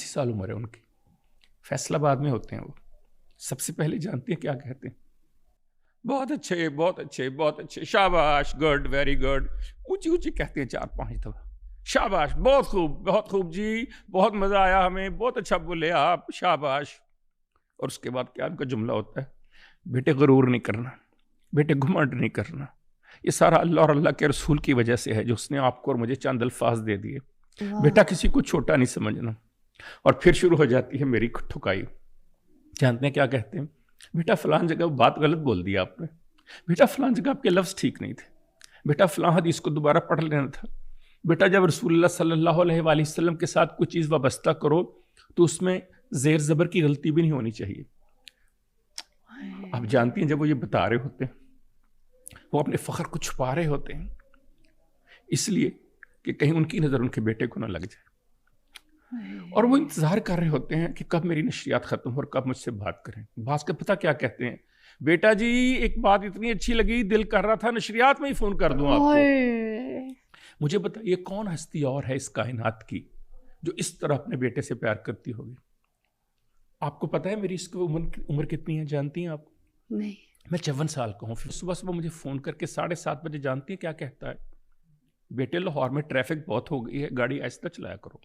سال عمر ہے ان کی, فیصلہ آباد میں ہوتے ہیں وہ. سب سے پہلے جانتے ہیں کیا کہتے ہیں؟ بہت اچھے بہت اچھے بہت اچھے, شاباش, گڈ, ویری گڈ, اونچی اونچی کہتے ہیں 4-5 دفعہ, شاباش, بہت خوب جی, بہت مزہ آیا ہمیں, بہت اچھا بولے آپ, شاباش. اور اس کے بعد کیا ان کا جملہ ہوتا ہے؟ بیٹے غرور نہیں کرنا, بیٹے گھمنڈ نہیں کرنا, یہ سارا اللہ اور اللہ کے رسول کی وجہ سے ہے جو اس نے آپ کو اور مجھے چند الفاظ دے دیے. بیٹا کسی کو چھوٹا نہیں سمجھنا. اور پھر شروع ہو جاتی ہے میری ٹھکائی. جانتے ہیں کیا کہتے ہیں؟ بیٹا فلان جگہ بات غلط بول دی آپ نے, بیٹا فلان جگہ آپ کے لفظ ٹھیک نہیں تھے, بیٹا فلاں حدیث کو دوبارہ پڑھ لینا تھا, بیٹا جب رسول اللہ صلی اللہ علیہ وآلہ وسلم کے ساتھ کوئی چیز وابستہ کرو تو اس میں زیر زبر کی غلطی بھی نہیں ہونی چاہیے. آپ جانتی ہیں جب وہ یہ بتا رہے ہوتے ہیں وہ اپنے فخر کو چھپا رہے ہوتے ہیں اس لیے کہ کہیں ان کی نظر ان کے بیٹے کو نہ لگ جائے, اور وہ انتظار کر رہے ہوتے ہیں کہ کب میری نشریات ختم ہو اور کب مجھ سے بات کریں. بعض کا پتہ کیا کہتے ہیں؟ بیٹا جی ایک بات اتنی اچھی لگی, دل کر رہا تھا نشریات میں ہی فون کر دوں آپ کو. مجھے بتائیے کون ہستی اور ہے اس کائنات کی جو اس طرح اپنے بیٹے سے پیار کرتی ہوگی؟ آپ کو پتہ ہے میری اس کو عمر کتنی ہے جانتی ہیں آپ؟ نہیں. میں 54 سال کا ہوں. پھر صبح مجھے فون کر کے 7:30 بجے جانتی ہیں کیا کہتا ہے؟ بیٹے لاہور میں ٹریفک بہت ہو گئی ہے, گاڑی آہستہ چلایا کرو.